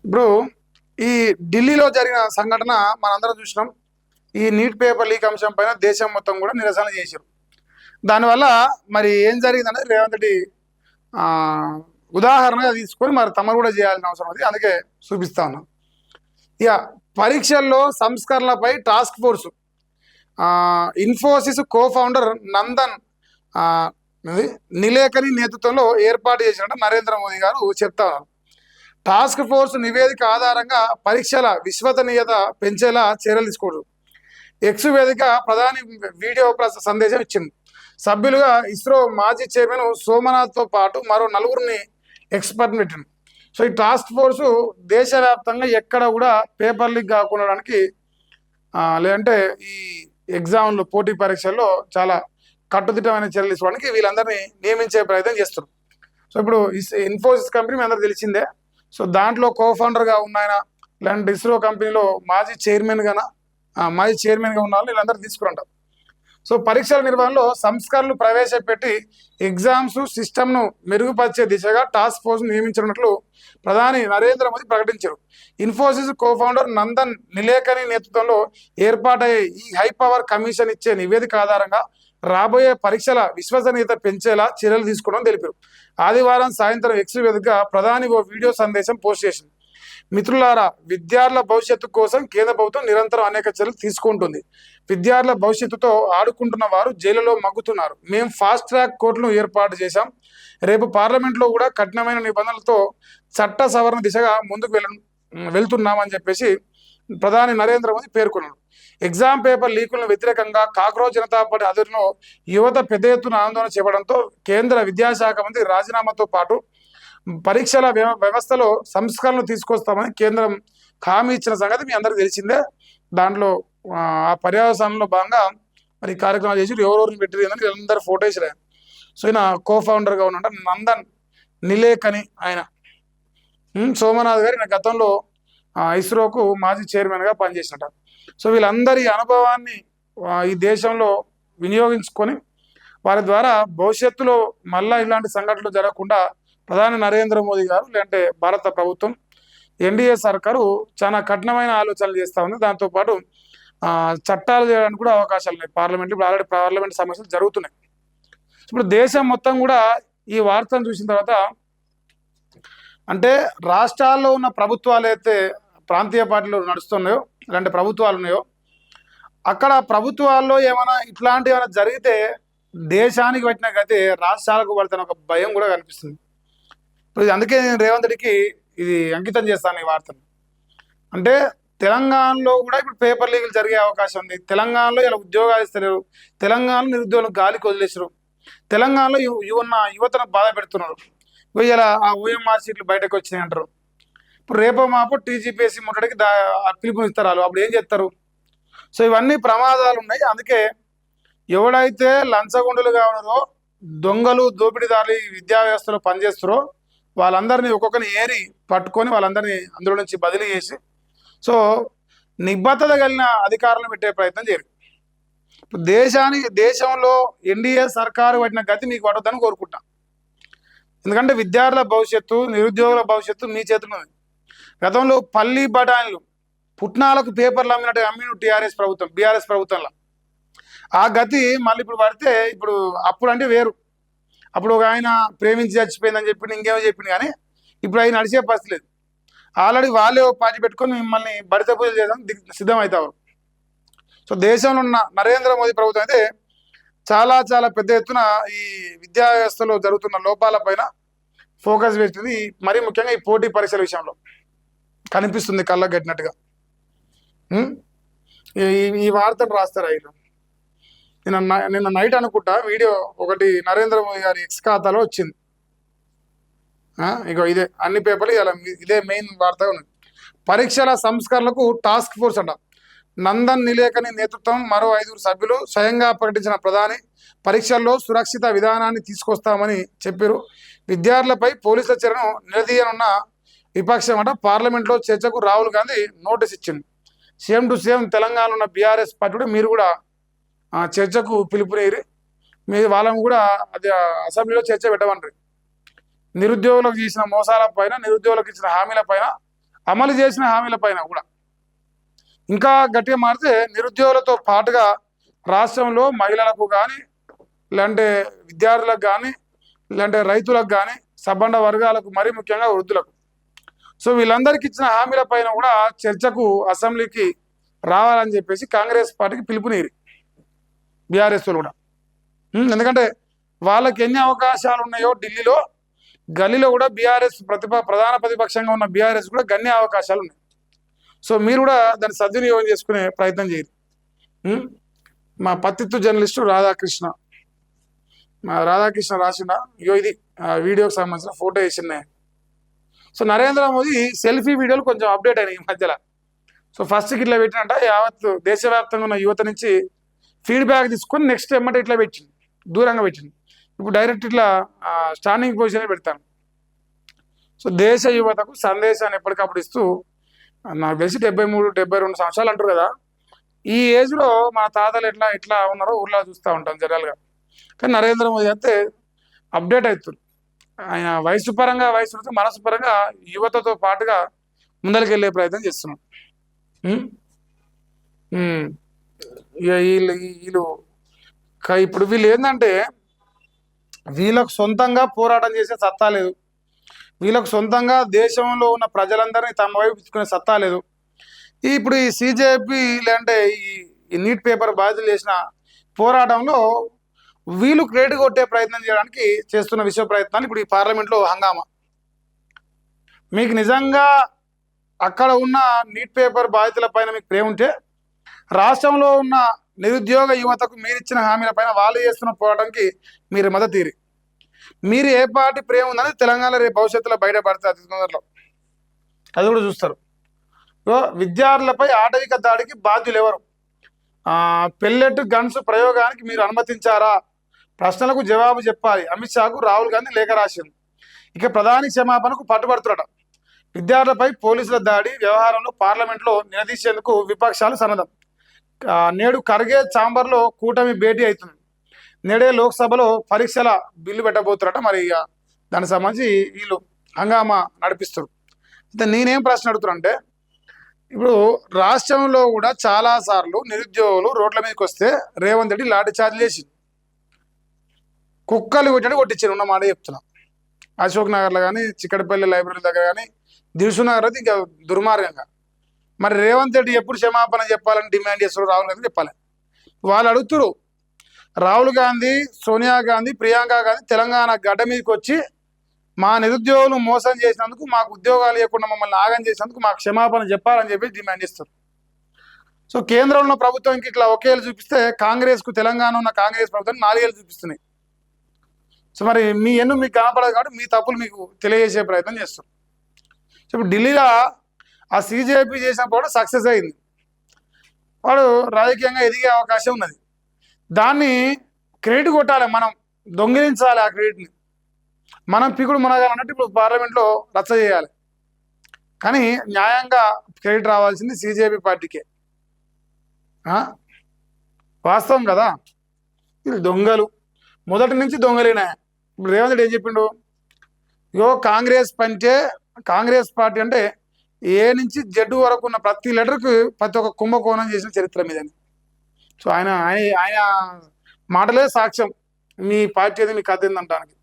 ఇప్పుడు ఈ ఢిల్లీలో జరిగిన సంఘటన మనందరం చూసినాం. ఈ నీట్ పేపర్ లీక్ అంశం పైన దేశం మొత్తం కూడా నిరసన చేశారు. దానివల్ల మరి ఏం జరిగిందనేది రేవంత్ రెడ్డి ఆ, ఉదాహరణగా తీసుకొని మరి తమరు కూడా చేయాల్సిన అవసరం ఉంది. అందుకే చూపిస్తా ఉన్నాం. ఇక పరీక్షల్లో సంస్కరణలపై task force Infosys co founder Nandan ఆ, ఇది నిలేకని నేతృత్వంలో ఏర్పాటు చేసినట్టు నరేంద్ర మోదీ గారు చెప్తా ఉన్నారు. టాస్క్ ఫోర్స్ నివేదిక ఆధారంగా పరీక్షల విశ్వసనీయత పెంచేలా చర్యలు తీసుకోవడం. ఎక్స్ వేదిక ప్రధాని వీడియో సందేశం ఇచ్చింది. సభ్యులుగా ఇస్రో మాజీ చైర్మన్ సోమనాథ్తో పాటు మరో నలుగురిని ఎక్స్పర్ట్ పెట్టింది. సో ఈ టాస్క్ ఫోర్సు దేశవ్యాప్తంగా ఎక్కడ కూడా పేపర్ లీక్ కాకుండడానికి లేదంటే ఈ ఎగ్జామ్లు పోటీ పరీక్షల్లో చాలా కట్టుదిట్టమైన చర్యలు తీసుకోవడానికి వీళ్ళందరినీ నియమించే ప్రయత్నం చేస్తారు. సో ఇప్పుడు ఇన్ఫోసిస్ కంపెనీ మీ అందరూ తెలిసిందే. సో దాంట్లో కో ఫౌండర్గా ఉన్నాయన, లేదంటే ఇస్రో కంపెనీలో మాజీ చైర్మన్గా ఉన్న వాళ్ళు వీళ్ళందరూ తీసుకురంటారు. సో పరీక్షల నిర్వహణలో సంస్కరణలు ప్రవేశపెట్టి ఎగ్జామ్స్ సిస్టమ్ను మెరుగుపరిచే దిశగా టాస్క్ ఫోర్స్ నియమించినట్లు ప్రధాని నరేంద్ర మోదీ ప్రకటించారు. ఇన్ఫోసిస్ కో ఫౌండర్ నందన్ నిలేకని నేతృత్వంలో ఏర్పాటయ్యే ఈ హై పవర్ కమిషన్ ఇచ్చే నివేదిక ఆధారంగా రాబోయే పరీక్షల విశ్వసనీయత పెంచేలా చర్యలు తీసుకోవడం తెలిపారు. ఆదివారం సాయంత్రం ఎక్స్ వేదికగా ప్రధాని ఓ వీడియో సందేశం పోస్ట్ చేసింది. మిత్రులారా, విద్యార్థుల భవిష్యత్తు కోసం కేంద్ర ప్రభుత్వం నిరంతరం అనేక చర్యలు తీసుకుంటుంది. విద్యార్థుల భవిష్యత్తుతో ఆడుకుంటున్న వారు జైలులో మగ్గుతున్నారు. మేము ఫాస్ట్ ట్రాక్ కోర్టును ఏర్పాటు చేశాం. రేపు పార్లమెంట్లో కూడా కఠినమైన నిబంధనలతో చట్ట సవరణ దిశగా ముందుకు వెళ్తున్నామని చెప్పేసి ప్రధాని నరేంద్ర మోదీ పేర్కొన్నారు. ఎగ్జామ్ పేపర్ లీకులను వ్యతిరేకంగా కాక్రోచ్ జనతా పార్టీ ఆధ్వర్యంలో యువత పెద్ద ఎత్తున ఆందోళన చేపడంతో కేంద్ర విద్యాశాఖ మంత్రి రాజీనామాతో పాటు పరీక్షల వ్యవస్థలో సంస్కరణలు తీసుకొస్తామని కేంద్రం హామీ ఇచ్చిన సంగతి మీ అందరికీ తెలిసిందే. దాంట్లో ఆ పర్యవసానంలో భాగంగా మరి కార్యక్రమాలు చేసి ఎవరెవరిని పెట్టిందని వీళ్ళందరూ ఫోటో వేసారు. సో ఈయన కో ఫౌండర్గా ఉన్నట్టు నందన్ నిలేకని ఆయన. సోమనాథ్ గారు ఈయన గతంలో ఇస్రోకు మాజీ చైర్మన్గా పనిచేసినట్ట. సో వీళ్ళందరి అనుభవాన్ని ఈ దేశంలో వినియోగించుకొని వారి ద్వారా భవిష్యత్తులో మళ్ళా ఇలాంటి సంఘటనలు జరగకుండా ప్రధాని నరేంద్ర మోదీ గారు లేదంటే భారత ప్రభుత్వం ఎన్డీఏ సర్కారు చాలా కఠినమైన ఆలోచనలు చేస్తూ ఉంది. దాంతోపాటు చట్టాలు చేయడానికి కూడా అవకాశాలు ఉన్నాయి. పార్లమెంట్ ఇప్పుడు ఆల్రెడీ పార్లమెంట్ సమస్యలు జరుగుతున్నాయి. ఇప్పుడు దేశం మొత్తం కూడా ఈ వార్తను చూసిన తర్వాత అంటే రాష్ట్రాల్లో ఉన్న ప్రభుత్వాలు అయితే ప్రాంతీయ పార్టీలు నడుస్తున్నాయో ఇలాంటి ప్రభుత్వాలు ఉన్నాయో అక్కడ ప్రభుత్వాల్లో ఇట్లాంటివి ఏమైనా జరిగితే దేశానికి పట్టిన గతి రాష్ట్రాలకు పడుతున్న ఒక భయం కూడా కనిపిస్తుంది. ఇప్పుడు అందుకే నేను రేవంత్ రెడ్డికి ఇది అంకితం చేస్తాను ఈ వార్తను. అంటే తెలంగాణలో కూడా ఇప్పుడు పేపర్ లీకులు జరిగే అవకాశం ఉంది. తెలంగాణలో ఇలా ఉద్యోగాలు ఇస్తలేరు. తెలంగాణలో నిరుద్యోగులకు గాలికి వదిలేసారు. తెలంగాణలో యువతను బాధ పెడుతున్నారు. ఇలా ఆ ఓఎంఆర్ సీట్లు బయటకు వచ్చినాయి అంటారు. ఇప్పుడు రేపో మాపో టీజీపీఎస్సీ ముట్టడికి పిలుపునిస్తారు వాళ్ళు. అప్పుడు ఏం చేస్తారు? సో ఇవన్నీ ప్రమాదాలు ఉన్నాయి. అందుకే ఎవడైతే లంచగొండులుగా ఉన్నారో, దొంగలు దోపిడీదారులు విద్యా వ్యవస్థలో పనిచేస్తారో వాళ్ళందరినీ ఒక్కొక్కరిని ఏరి పట్టుకొని వాళ్ళందరినీ అందులో నుంచి బదిలీ చేసి సో నిబద్ధత కలిగిన అధికారులను పెట్టే ప్రయత్నం చేయరు. ఇప్పుడు దేశంలో ఎన్డీఏ సర్కారు పట్టిన గతి మీకు పడొద్దని కోరుకుంటా. ఎందుకంటే విద్యార్థుల భవిష్యత్తు, నిరుద్యోగుల భవిష్యత్తు మీ చేతిలో ఉంది. గతంలో పల్లి బఠానీలు పుట్నాలకు పేపర్లు అమ్మిన బీఆర్ఎస్ ప్రభుత్వంలో ఆ గతి మళ్ళీ ఇప్పుడు పడితే ఇప్పుడు అప్పుడు అంటే వేరు. అప్పుడు ఒక ఆయన ప్రేమించి చచ్చిపోయిందని చెప్పి ఇంకేమో చెప్పింది. కానీ ఇప్పుడు అవి నడిచే పరిస్థితి లేదు. ఆల్రెడీ వాళ్ళే పార్టీ పెట్టుకొని మిమ్మల్ని బడిత పూజలు చేయడానికి సిద్ధమవుతారు. సో దేశంలో ఉన్న నరేంద్ర మోదీ ప్రభుత్వం అయితే చాలా చాలా పెద్ద ఎత్తున ఈ విద్యా వ్యవస్థలో జరుగుతున్న లోపాల పైన ఫోకస్ పెడుతుంది. మరీ ముఖ్యంగా ఈ పోటీ పరీక్షల విషయంలో కనిపిస్తుంది కళ్ళకు కట్టినట్టుగా. ఈ వార్తను రాస్తారు ఆయన. నిన్న నైట్ అనుకుంటా వీడియో ఒకటి నరేంద్ర మోదీ గారి ఎక్స్ ఖాతాలో వచ్చింది. ఇక ఇదే అన్ని పేపర్లు ఇలా ఇదే మెయిన్ వార్తగా ఉంది. పరీక్షల సంస్కరణలకు టాస్క్ ఫోర్స్ అంట. నందన్ నిలేకని నేతృత్వం మరో 5 సభ్యులు స్వయంగా ప్రకటించిన ప్రధాని పరీక్షల్లో సురక్షిత విధానాన్ని తీసుకొస్తామని చెప్పారు. విద్యార్థులపై పోలీసుల చర్యను నిలదీయనున్న విపక్షం అంట పార్లమెంట్లో చర్చకు రాహుల్ గాంధీ నోటీస్ ఇచ్చింది. సేమ్ టు సేమ్ తెలంగాణలో ఉన్న బీఆర్ఎస్ పార్టీ మీరు కూడా చర్చకు పిలుపునేరి మీరు వాళ్ళని కూడా అది అసెంబ్లీలో చర్చ పెట్టమన్నారు. నిరుద్యోగులకు చేసిన మోసాల పైన, నిరుద్యోగులకు ఇచ్చిన హామీల పైన అమలు చేసిన హామీల పైన కూడా ఇంకా గట్టిగా మారితే నిరుద్యోగులతో పాటుగా రాష్ట్రంలో మహిళలకు కానీ, లేదంటే విద్యార్థులకు కానీ, లేదంటే రైతులకు కానీ, సబ్బండ వర్గాలకు, మరీ ముఖ్యంగా వృద్ధులకు, సో వీళ్ళందరికీ ఇచ్చిన హామీల పైన కూడా చర్చకు అసెంబ్లీకి రావాలని చెప్పేసి కాంగ్రెస్ పార్టీకి పిలుపునీరు బీఆర్ఎస్ కూడా. ఎందుకంటే వాళ్ళకి ఎన్ని అవకాశాలు ఉన్నాయో ఢిల్లీలో, గల్లీలో కూడా బీఆర్ఎస్ ప్రధాన ప్రతిపక్షంగా ఉన్న బీఆర్ఎస్ కూడా గన్ని అవకాశాలు ఉన్నాయి. సో మీరు కూడా దాన్ని సద్వినియోగం చేసుకునే ప్రయత్నం చేయరు. మా పత్తిత్తు జర్నలిస్టు రాధాకృష్ణ రాసిన ఇది వీడియోకి సంబంధించిన ఫోటో వేసిందే. సో నరేంద్ర మోదీ సెల్ఫీ వీడియోలు కొంచెం అప్డేట్ అయినాయి ఈ మధ్యలో. సో ఫస్ట్కి ఇట్లా పెట్టినట్ట యావత్ దేశవ్యాప్తంగా ఉన్న యువత నుంచి ఫీడ్బ్యాక్ తీసుకొని నెక్స్ట్ ఎమ్మట ఇట్లా పెట్టింది, దూరంగా పెట్టింది. ఇప్పుడు డైరెక్ట్ ఇట్లా స్టాండింగ్ పొజిషన్ పెడతాను. సో దేశ యువతకు సందేశాన్ని ఎప్పటికప్పుడు ఇస్తూ, నాకు తెలిసి 73-72 సంవత్సరాలు అంటారు కదా, ఈ ఏజ్లో మన తాతలు ఎట్లా ఉన్నారో ఊర్లో చూస్తూ ఉంటాం జనరల్గా. కానీ నరేంద్ర మోదీ అయితే అప్డేట్ అవుతుంది. ఆయన వయసు మనసు పరంగా యువతతో పాటుగా ముందరికి వెళ్ళే ప్రయత్నం చేస్తున్నాం. వీళ్ళు ఇప్పుడు వీళ్ళు ఏంటంటే వీళ్ళకు సొంతంగా పోరాటం చేసే సత్తా లేదు, వీళ్ళకు సొంతంగా దేశంలో ఉన్న ప్రజలందరినీ తమ వైపు తీసుకునే సత్తా లేదు. ఇప్పుడు ఈ సిజేపీ లేదంటే ఈ నీట్ పేపర్ బాధితులు చేసిన పోరాటంలో వీళ్ళు క్రెడిట్ కొట్టే ప్రయత్నం చేయడానికి చేస్తున్న విశ్వ ప్రయత్నాలు ఇప్పుడు ఈ పార్లమెంట్లో హంగామా. మీకు నిజంగా అక్కడ ఉన్న నీట్ పేపర్ బాధితుల పైన మీకు ప్రేమ ఉంటే, రాష్ట్రంలో ఉన్న నిరుద్యోగ యువతకు మీరు ఇచ్చిన హామీల పైన వాళ్ళు చేస్తున్న పోరాటానికి మీరు మద్దతు తీరి, మీరు ఏ పార్టీ ప్రేమ ఉందని తెలంగాణ రేపు భవిష్యత్తులో బయటపడితే అతి తొందరలో అది కూడా చూస్తారు. విద్యార్థులపై ఆటవిక దాడికి బాధ్యులు ఎవరు? పెల్లెట్ గన్స్ ప్రయోగానికి మీరు అనుమతించారా? ప్రశ్నలకు జవాబు చెప్పాలి. అమిత్ షాకు రాహుల్ గాంధీ లేఖ రాసింది. ఇక ప్రధాని క్షమాపణకు పట్టుబడుతున్నాడు. విద్యార్థులపై పోలీసుల దాడి వ్యవహారంలో పార్లమెంట్లో నిలదీసేందుకు విపక్షాలు సన్నద్ధం. నేడు ఖర్గే ఛాంబర్లో కూటమి భేటీ అవుతుంది. నేడే లోక్సభలో పరీక్షల బిల్లు పెట్టబోతున్నారట. మరి ఇక దానికి సంబంధించి వీళ్ళు హంగామా నడిపిస్తారు. అయితే నేనేం ప్రశ్న అడుగుతున్నా, ఇప్పుడు రాష్ట్రంలో కూడా చాలా సార్లు నిరుద్యోగులు రోడ్ల మీదకి వస్తే రేవంత్ రెడ్డి లాఠీ చార్జ్ చేసి కుక్కలు కొట్టినట్టు కొట్టించారు. ఉన్న మాట చెప్తున్నా. అశోక్ నగర్లో కానీ, చిక్కడపల్లి లైబ్రరీ దగ్గర కానీ, దిల్సు నగర్ అయితే ఇంకా దుర్మార్గంగా. మరి రేవంత్ రెడ్డి ఎప్పుడు క్షమాపణ చెప్పాలని డిమాండ్ చేస్తారు? రాహుల్ గాంధీ చెప్పాలి. వాళ్ళు అడుగుతురు, రాహుల్ గాంధీ, సోనియా గాంధీ, ప్రియాంక గాంధీ తెలంగాణ గడ్డ మీదకి వచ్చి మా నిరుద్యోగులు మోసం చేసినందుకు, మాకు ఉద్యోగాలు ఇవ్వకుండా మమ్మల్ని ఆగం చేసినందుకు మాకు క్షమాపణ చెప్పాలని చెప్పి డిమాండ్ చేస్తారు. సో కేంద్రంలో ప్రభుత్వం ఇట్లా ఒకేళ్ళు చూపిస్తే కాంగ్రెస్కు, తెలంగాణ ఉన్న కాంగ్రెస్ ప్రభుత్వం 4 ఏళ్ళు చూపిస్తున్నాయి. సో మరి మీ ఎన్ను మీకు కనపడదు కాబట్టి మీ తప్పులు మీకు తెలియజేసే ప్రయత్నం చేస్తారు. సో ఇప్పుడు ఢిల్లీలో ఆ సిజేపీ చేసిన కూడా సక్సెస్ అయింది. వాడు రాజకీయంగా ఎదిగే అవకాశం ఉన్నది. దాన్ని క్రెడిట్ కొట్టాలి, మనం దొంగిలించాలి. ఆ క్రెడిట్ని మనం పికుడు మునగాలన్నట్టు ఇప్పుడు పార్లమెంట్లో రచ్చ చేయాలి. కానీ న్యాయంగా క్రెడిట్ రావాల్సింది సిజేపీ పార్టీకే. వాస్తవం కదా. ఇది దొంగలు మొదటి నుంచి దొంగలేనా. ఇప్పుడు రేవంత్ రెడ్డి ఏం చెప్పిండు? కాంగ్రెస్ పార్టీ అంటే ఏ నుంచి జడ్డు వరకు ఉన్న ప్రతి లెటర్కు ప్రతి ఒక్క కుంభకోణం చేసిన చరిత్ర మీదని. సో ఆయన మాటలే సాక్ష్యం మీ పార్టీ అది మీ కథ ఏందంటానికి.